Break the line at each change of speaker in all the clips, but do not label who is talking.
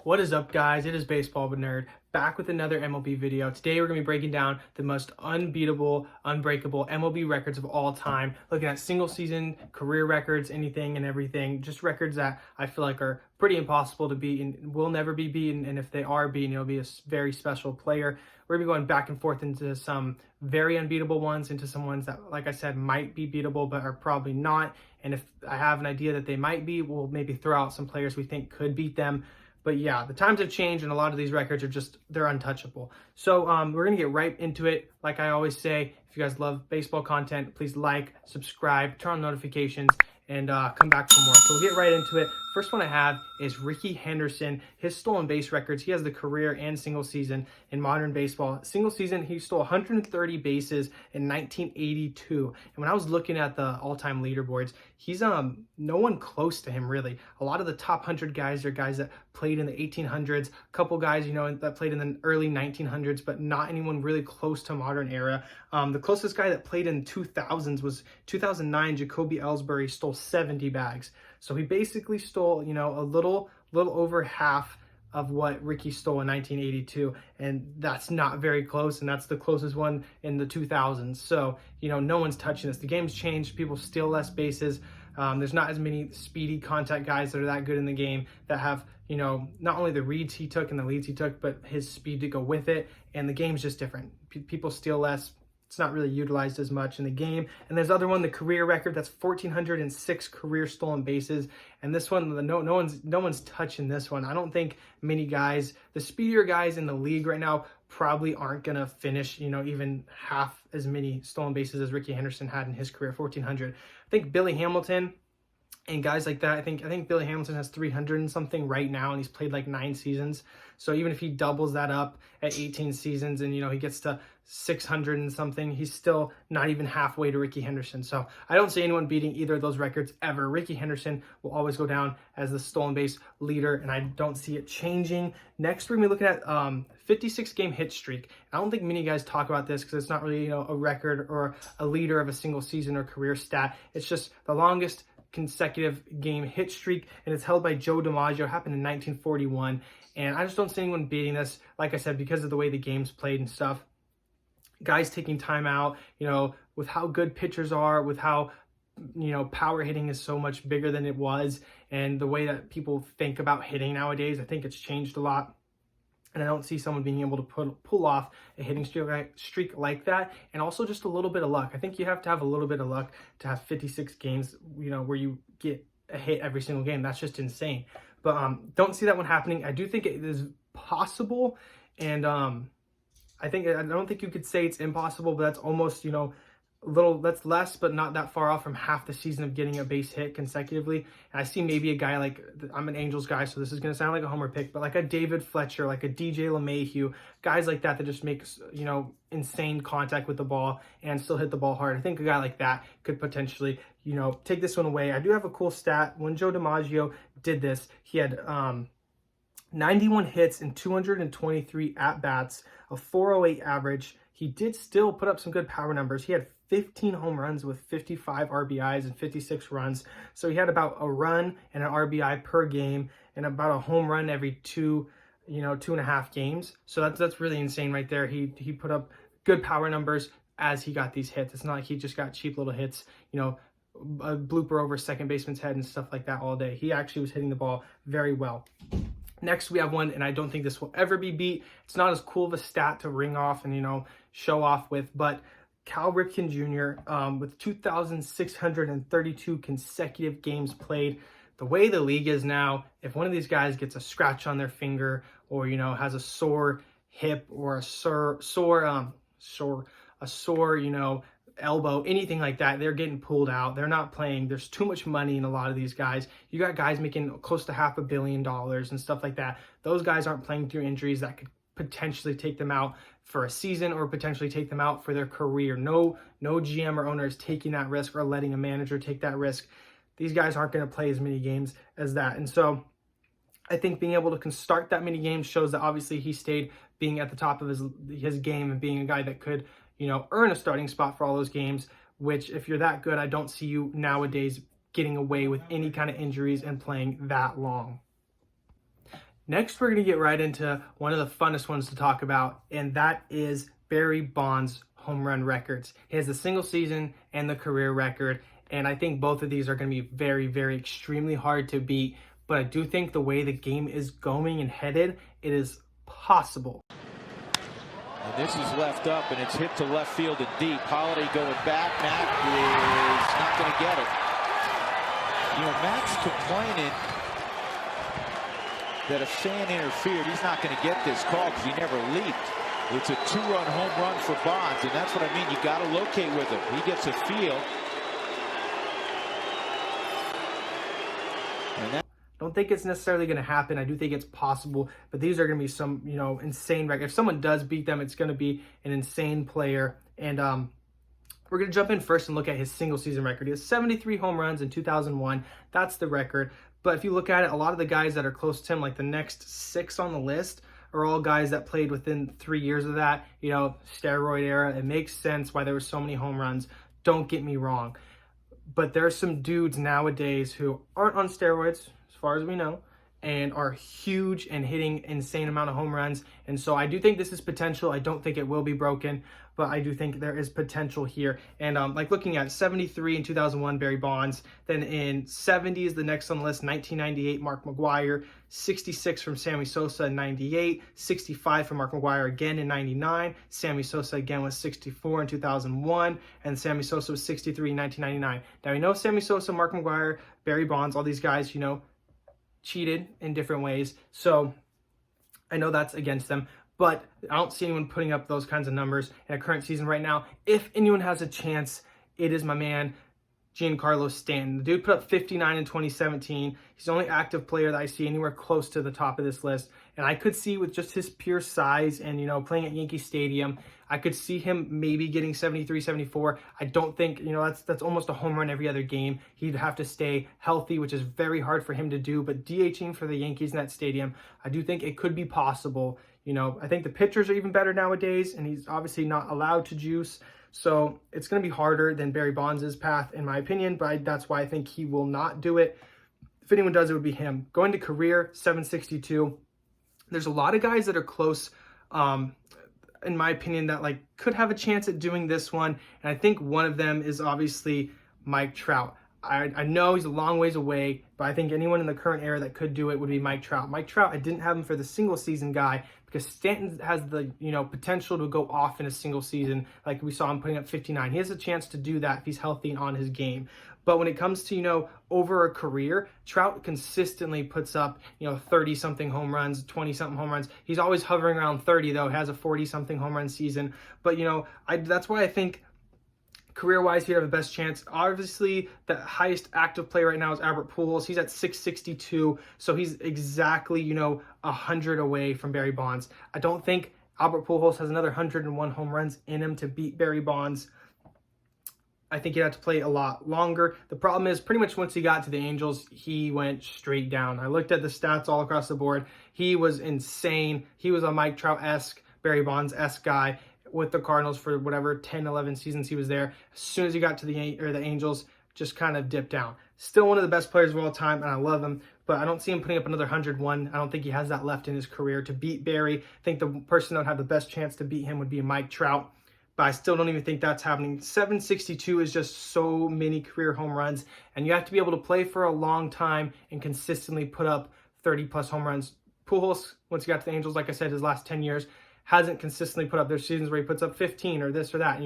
What is up, guys? It is Baseball with Nerd, back with another MLB video. Today we're going to be breaking down the most unbeatable, unbreakable MLB records of all time, looking at single season, career records, anything and everything, just records that I feel like are pretty impossible to beat and will never be beaten, and if they are beaten, it'll be a very special player. We're going to be going back and forth into some very unbeatable ones, into some ones that, like I said, might be beatable but are probably not, and if I have an idea that they might be, we'll maybe throw out some players we think could beat them. But yeah, the times have changed and a lot of these records are just, they're untouchable. So we're going to get right into it. Like I always say, if you guys love baseball content, please like, subscribe, turn on notifications, and come back for more. So we'll get right into it. First one I have is Ricky Henderson. His stolen base records. He has the career and single season in modern baseball. Single season, he stole 130 bases in 1982. And when I was looking at the all-time leaderboards, he's no one close to him, really. A lot of the top 100 guys are guys that played in the 1800s. A couple guys, that played in the early 1900s, but not anyone really close to modern era. The closest guy that played in 2000s was 2009. Jacoby Ellsbury stole 70 bags. So he basically stole, a little over half of what Ricky stole in 1982, and that's not very close, and that's the closest one in the 2000s. So, no one's touching this. The game's changed. People steal less bases. There's not as many speedy contact guys that are that good in the game that have, not only the reads he took and the leads he took, but his speed to go with it, and the game's just different. People steal less. It's not really utilized as much in the game. And there's other one, the career record, that's 1,406 career stolen bases. And this one, no one's touching this one. I don't think many guys, the speedier guys in the league right now, probably aren't gonna finish, even half as many stolen bases as Ricky Henderson had in his career, 1,400. I think Billy Hamilton and guys like that, I think Billy Hamilton has 300 and something right now, and he's played like 9 seasons. So even if he doubles that up at 18 seasons and, he gets to 600 and something, he's still not even halfway to Ricky Henderson. So I don't see anyone beating either of those records ever. Ricky Henderson will always go down as the stolen base leader, and I don't see it changing. Next, we're going to be looking at 56 game hit streak. I don't think many guys talk about this because it's not really, a record or a leader of a single season or career stat. It's just the longest consecutive game hit streak, and it's held by Joe DiMaggio. It happened in 1941, and I just don't see anyone beating this, like I said, because of the way the game's played and stuff. Guys taking time out, with how good pitchers are, with how, power hitting is so much bigger than it was, and the way that people think about hitting nowadays, I think it's changed a lot. And I don't see someone being able to pull off a hitting streak like that. And also just a little bit of luck. I think you have to have a little bit of luck to have 56 games, where you get a hit every single game. That's just insane. But don't see that one happening. I do think it is possible. And I don't think you could say it's impossible, but that's almost, that's less, but not that far off from half the season of getting a base hit consecutively. And I see maybe a guy like, I'm an Angels guy, so this is going to sound like a homer pick, but like a David Fletcher, like a DJ LeMahieu, guys like that just makes, insane contact with the ball and still hit the ball hard. I think a guy like that could potentially, take this one away. I do have a cool stat. When Joe DiMaggio did this, he had 91 hits and 223 at-bats, a 408 average. He did still put up some good power numbers. He had 15 home runs with 55 RBIs and 56 runs. So he had about a run and an RBI per game and about a home run every 2.5 games. So that's really insane right there. He put up good power numbers as he got these hits. It's not like he just got cheap little hits, a blooper over second baseman's head and stuff like that all day. He actually was hitting the ball very well. Next, we have one, and I don't think this will ever be beat. It's not as cool of a stat to ring off and, show off with, but Cal Ripken Jr. With 2,632 consecutive games played. The way the league is now, if one of these guys gets a scratch on their finger or, has a sore hip or a sore elbow, anything like that, they're getting pulled out. They're not playing. There's too much money in a lot of these guys. You got guys making close to $500 million and stuff like that. Those guys aren't playing through injuries that could potentially take them out for a season or potentially take them out for their career. No GM or owner is taking that risk or letting a manager take that risk. These guys aren't going to play as many games as that. And so I think being able to start that many games shows that obviously he stayed being at the top of his game and being a guy that could, earn a starting spot for all those games, which if you're that good, I don't see you nowadays getting away with any kind of injuries and playing that long. Next, we're going to get right into one of the funnest ones to talk about, and that is Barry Bonds' home run records. He has the single season and the career record, and I think both of these are going to be very, very extremely hard to beat, but I do think the way the game is going and headed, it is possible.
And this is left up, and it's hit to left field and deep. Holiday going back. Matt is not going to get it. You know, Matt's complaining that a fan interfered. He's not going to get this call because he never leaped. It's a two-run home run for Bonds, and that's what I mean. You got to locate with him. He gets a feel. And that
Don't think it's necessarily going to happen. I do think it's possible, but these are going to be some, insane record. If someone does beat them, it's going to be an insane player. And we're going to jump in first and look at his single season record. He has 73 home runs in 2001. That's the record. But if you look at it, a lot of the guys that are close to him, like the next 6 on the list, are all guys that played within 3 years of that, steroid era. It makes sense why there were so many home runs. Don't get me wrong. But there are some dudes nowadays who aren't on steroids, as far as we know, and are huge and hitting insane amount of home runs. And so I do think this is potential. I don't think it will be broken, but I do think there is potential here. And like looking at 73 in 2001, Barry Bonds. Then in 70 is the next on the list, 1998, Mark McGwire. 66 from Sammy Sosa in 98. 65 from Mark McGwire again in 99. Sammy Sosa again was 64 in 2001. And Sammy Sosa was 63 in 1999. Now we know Sammy Sosa, Mark McGwire, Barry Bonds, all these guys, cheated in different ways. So I know that's against them, but I don't see anyone putting up those kinds of numbers in a current season right now. If anyone has a chance, it is my man, Giancarlo Stanton. The dude put up 59 in 2017. He's the only active player that I see anywhere close to the top of this list. And I could see with just his pure size and, playing at Yankee Stadium, I could see him maybe getting 73, 74. I don't think, that's almost a home run every other game. He'd have to stay healthy, which is very hard for him to do. But DHing for the Yankees in that stadium, I do think it could be possible. I think the pitchers are even better nowadays, and he's obviously not allowed to juice. So it's going to be harder than Barry Bonds' path, in my opinion, but that's why I think he will not do it. If anyone does, it would be him. Going to career, 762. There's a lot of guys that are close, in my opinion, that could have a chance at doing this one. And I think one of them is obviously Mike Trout. I know he's a long ways away, but I think anyone in the current era that could do it would be Mike Trout. Mike Trout, I didn't have him for the single season guy because Stanton has the potential to go off in a single season, like we saw him putting up 59. He has a chance to do that if he's healthy and on his game. But when it comes to over a career, Trout consistently puts up 30-something home runs, 20-something home runs. He's always hovering around 30 though. He has a 40-something home run season. But that's why I think career-wise, he'd have the best chance. Obviously, the highest active player right now is Albert Pujols. He's at 662, so he's exactly, 100 away from Barry Bonds. I don't think Albert Pujols has another 101 home runs in him to beat Barry Bonds. I think he'd have to play a lot longer. The problem is pretty much once he got to the Angels, he went straight down. I looked at the stats all across the board. He was insane. He was a Mike Trout-esque, Barry Bonds-esque guy with the Cardinals for whatever 10, 11 seasons he was there. As soon as he got to the Angels, just kind of dipped down. Still one of the best players of all time, and I love him, but I don't see him putting up another 101. I don't think he has that left in his career to beat Barry. I think the person that would have the best chance to beat him would be Mike Trout, but I still don't even think that's happening. 762 is just so many career home runs, and you have to be able to play for a long time and consistently put up 30-plus home runs. Pujols, once he got to the Angels, like I said, his last 10 years, hasn't consistently put up their seasons where he puts up 15 or this or that,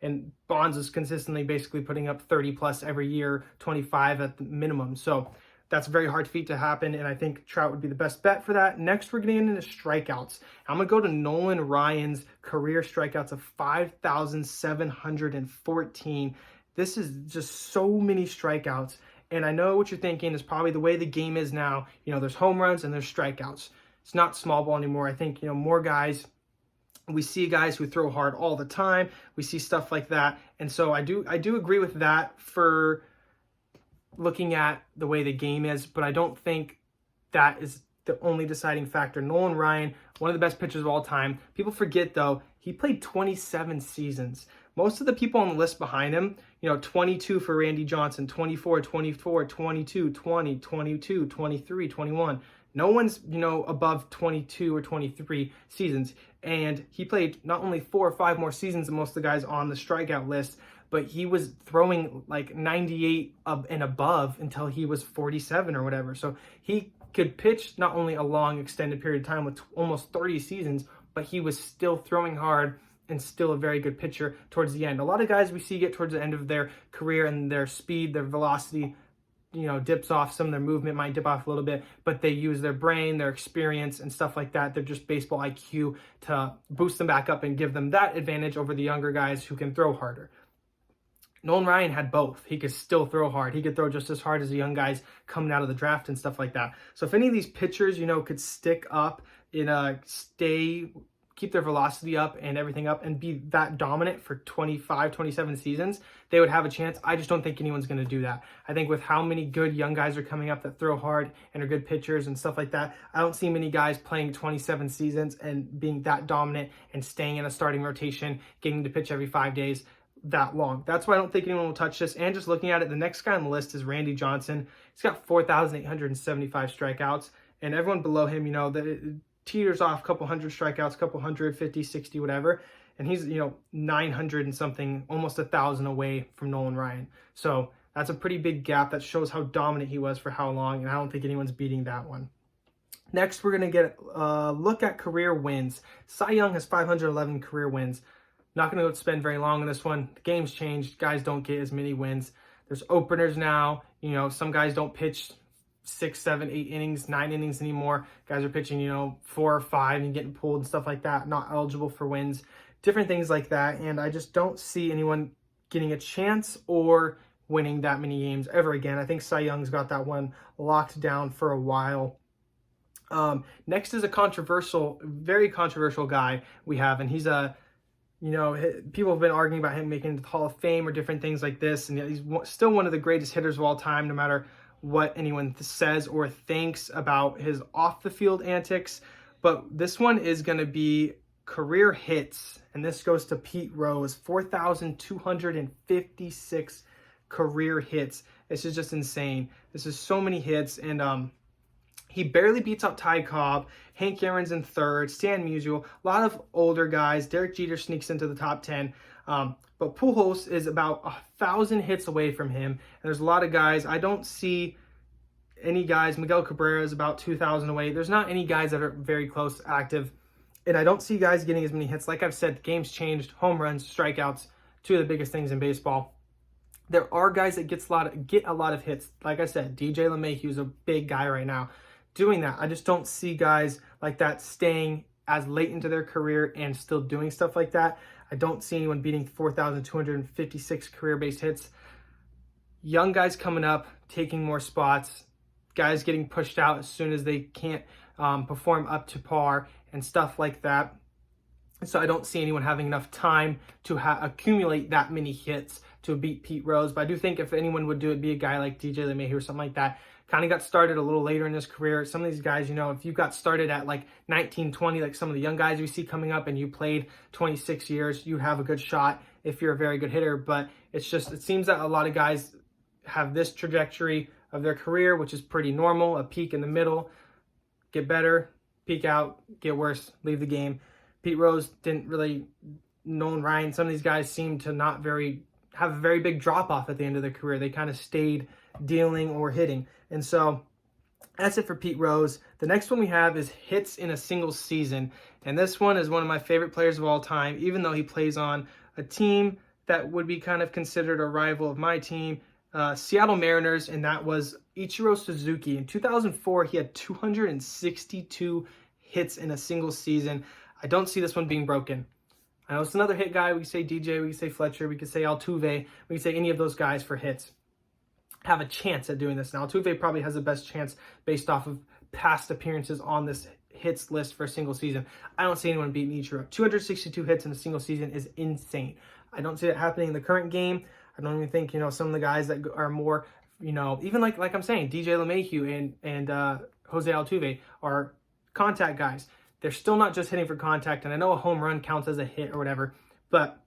and Bonds is consistently basically putting up 30 plus every year, 25 at the minimum. So that's a very hard feat to happen, and I think Trout would be the best bet for that. Next, we're getting into strikeouts. I'm going to go to Nolan Ryan's career strikeouts of 5,714. This is just so many strikeouts, and I know what you're thinking is probably the way the game is now. There's home runs and there's strikeouts. It's not small ball anymore. I think, more guys, we see guys who throw hard all the time. We see stuff like that. And so I do agree with that for looking at the way the game is, but I don't think that is the only deciding factor. Nolan Ryan, one of the best pitchers of all time. People forget, though, he played 27 seasons. Most of the people on the list behind him, 22 for Randy Johnson, 24, 22, 20, 22, 23, 21. No one's, above 22 or 23 seasons. And he played not only 4 or 5 more seasons than most of the guys on the strikeout list, but he was throwing like 98 and above until he was 47 or whatever. So he could pitch not only a long extended period of time with almost 30 seasons, but he was still throwing hard and still a very good pitcher towards the end. A lot of guys we see get towards the end of their career and their speed, their velocity, dips off. Some of their movement might dip off a little bit, but they use their brain, their experience, and stuff like that. They're just baseball IQ to boost them back up and give them that advantage over the younger guys who can throw harder. Nolan Ryan had both. He could still throw hard. He could throw just as hard as the young guys coming out of the draft and stuff like that. So if any of these pitchers, could stick up in keep their velocity up and everything up and be that dominant for 25, 27 seasons, they would have a chance. I just don't think anyone's going to do that. I think with how many good young guys are coming up that throw hard and are good pitchers and stuff like that, I don't see many guys playing 27 seasons and being that dominant and staying in a starting rotation, getting to pitch every 5 days that long. That's why I don't think anyone will touch this. And just looking at it, the next guy on the list is Randy Johnson. He's got 4,875 strikeouts, and everyone below him, that it teeters off a couple hundred strikeouts, couple 150, 60, whatever. And he's, 900 and something, almost 1,000 away from Nolan Ryan. So that's a pretty big gap. That shows how dominant he was for how long, and I don't think anyone's beating that one. Next, we're going to get a look at career wins. Cy Young has 511 career wins. Not going to spend very long on this one. The game's changed. Guys don't get as many wins. There's openers now. Some guys don't pitch 6, 7, 8 innings, 9 innings anymore. Guys are pitching, 4 or 5 and getting pulled and stuff like that. Not eligible for wins. Different things like that. And I just don't see anyone getting a chance or winning that many games ever again. I think Cy Young's got that one locked down for a while. Next is a very controversial guy we have, and he's people have been arguing about him making the Hall of Fame or different things like this, and he's still one of the greatest hitters of all time, no matter what anyone says or thinks about his off-the-field antics. But this one is going to be career hits, and this goes to Pete Rose, 4,256 career hits. This is just insane. This is so many hits, and he barely beats out Ty Cobb. Hank Aaron's in third. Stan Musial. A lot of older guys. Derek Jeter sneaks into the top 10. But Pujols is about 1,000 hits away from him. And there's a lot of guys. I don't see any guys. Miguel Cabrera is about 2,000 away. There's not any guys that are very close, active. And I don't see guys getting as many hits. Like I've said, the game's changed. Home runs, strikeouts, two of the biggest things in baseball. There are guys that get a lot of hits. Like I said, DJ LeMahieu is a big guy right now doing that. I just don't see guys like that staying as late into their career and still doing stuff like that. I don't see anyone beating 4,256 career-based hits. Young guys coming up, taking more spots, guys getting pushed out as soon as they can't perform up to par and stuff like that. So I don't see anyone having enough time to accumulate that many hits to beat Pete Rose. But I do think if anyone would do it, be a guy like DJ LeMahieu or something like that. Kind of got started a little later in his career. Some of these guys, if you got started at like 19, 20, like some of the young guys we see coming up, and you played 26 years, you have a good shot if you're a very good hitter. But it seems that a lot of guys have this trajectory of their career, which is pretty normal, a peak in the middle, get better, peak out, get worse, leave the game. Pete Rose didn't really, Nolan Ryan, some of these guys seem to not have a very big drop-off at the end of their career. They kind of stayed dealing or hitting. And so that's it for Pete Rose. The next one we have is hits in a single season. And this one is one of my favorite players of all time, even though he plays on a team that would be kind of considered a rival of my team, Seattle Mariners, and that was Ichiro Suzuki. In 2004, he had 262 hits in a single season. I don't see this one being broken. I know it's another hit guy. We can say DJ, we can say Fletcher, we can say Altuve, we can say any of those guys for hits have a chance at doing this. Now, Altuve probably has the best chance based off of past appearances on this hits list for a single season. I don't see anyone beating Ichiro. 262 hits in a single season is insane. I don't see it happening in the current game. I don't even think, some of the guys that are more, even like I'm saying, DJ LeMahieu and Jose Altuve are contact guys. They're still not just hitting for contact, and I know a home run counts as a hit or whatever, but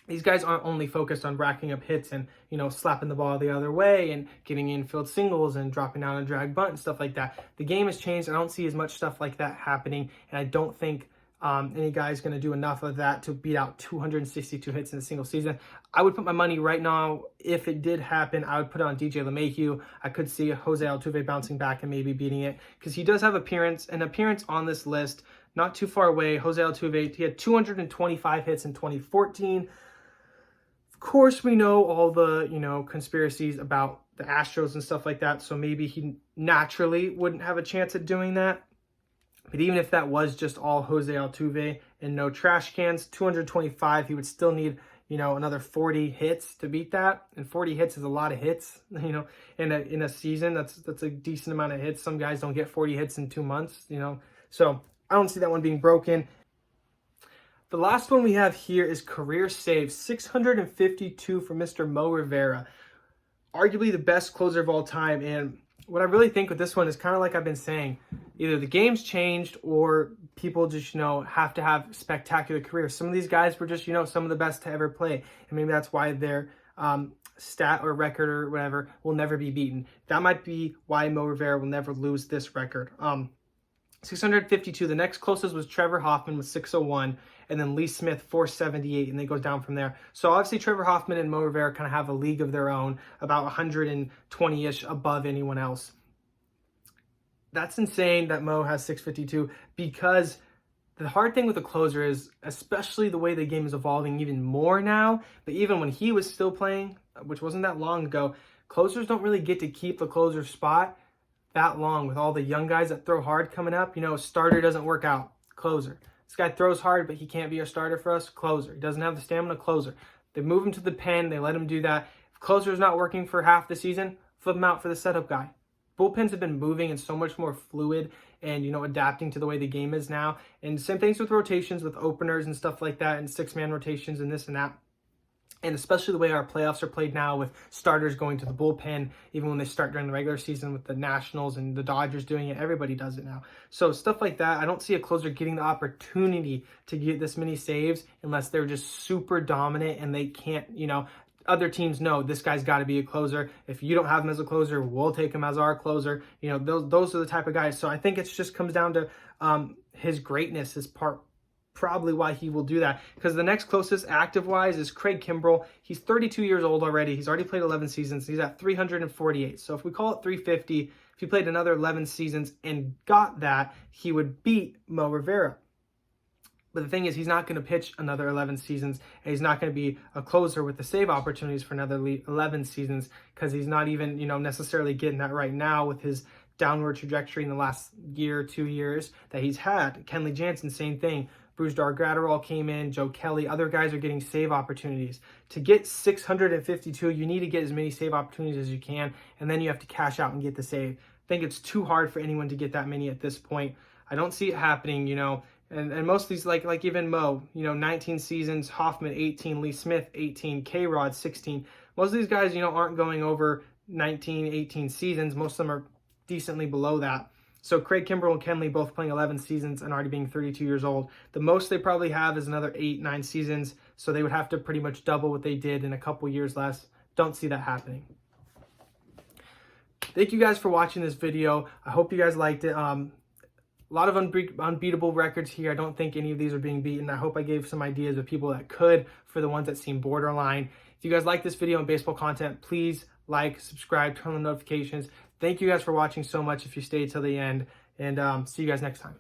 these guys aren't only focused on racking up hits and, slapping the ball the other way and getting infield singles and dropping down a drag bunt and stuff like that. The game has changed. I don't see as much stuff like that happening, and I don't think any guy's going to do enough of that to beat out 262 hits in a single season. I would put my money right now, if it did happen, I would put it on DJ LeMahieu. I could see Jose Altuve bouncing back and maybe beating it, because he does have an appearance on this list not too far away. Jose Altuve, he had 225 hits in 2014. Of course, we know all the, conspiracies about the Astros and stuff like that, so maybe he naturally wouldn't have a chance at doing that. But even if that was just all Jose Altuve and no trash cans, 225, he would still need, another 40 hits to beat that. And 40 hits is a lot of hits, in a season. That's a decent amount of hits. Some guys don't get 40 hits in 2 months, So I don't see that one being broken. The last one we have here is career saves, 652 for Mr. Mo Rivera. Arguably the best closer of all time. And what I really think with this one is kind of like I've been saying, either the game's changed or people just, have to have spectacular careers. Some of these guys were just, some of the best to ever play. And maybe that's why their stat or record or whatever will never be beaten. That might be why Mo Rivera will never lose this record. 652. The next closest was Trevor Hoffman with 601, and then Lee Smith 478, and they go down from there. So obviously Trevor Hoffman and Mo Rivera kind of have a league of their own, about 120-ish above anyone else. That's insane that Mo has 652, because the hard thing with a closer is, especially the way the game is evolving even more now, but even when he was still playing, which wasn't that long ago, closers don't really get to keep the closer spot that long with all the young guys that throw hard coming up. Starter doesn't work out, closer. This guy throws hard, but he can't be a starter for us, closer. He doesn't have the stamina, closer. They move him to the pen, they let him do that. If closer's not working for half the season, flip him out for the setup guy. Bullpens have been moving and so much more fluid and, adapting to the way the game is now. And same things with rotations, with openers and stuff like that, and six-man rotations and this and that. And especially the way our playoffs are played now, with starters going to the bullpen, even when they start during the regular season, with the Nationals and the Dodgers doing it, everybody does it now. So stuff like that, I don't see a closer getting the opportunity to get this many saves unless they're just super dominant and they can't, other teams know this guy's got to be a closer. If you don't have him as a closer, we'll take him as our closer. Those are the type of guys. So I think it just comes down to his greatness is probably why he will do that, because the next closest active-wise is Craig Kimbrell. He's 32 years old already. He's already played 11 seasons. He's at 348. So if we call it 350, if he played another 11 seasons and got that, he would beat Mo Rivera. But the thing is, he's not going to pitch another 11 seasons, and he's not going to be a closer with the save opportunities for another 11 seasons, because he's not even, necessarily getting that right now with his downward trajectory in the last year, 2 years that he's had. Kenley Jansen, same thing. Bruce Dark-Gratterall came in, Joe Kelly, other guys are getting save opportunities. To get 652, you need to get as many save opportunities as you can, and then you have to cash out and get the save. I think it's too hard for anyone to get that many at this point. I don't see it happening, and most of these, like even Mo, 19 seasons, Hoffman 18, Lee Smith 18, K-Rod 16. Most of these guys, aren't going over 19, 18 seasons. Most of them are decently below that. So Craig Kimbrell and Kenley both playing 11 seasons and already being 32 years old. The most they probably have is another 8, 9 seasons. So they would have to pretty much double what they did in a couple years less. Don't see that happening. Thank you guys for watching this video. I hope you guys liked it. A lot of unbeatable records here. I don't think any of these are being beaten. I hope I gave some ideas of people that could for the ones that seem borderline. If you guys like this video and baseball content, please like, subscribe, turn on the notifications. Thank you guys for watching so much if you stayed till the end, and see you guys next time.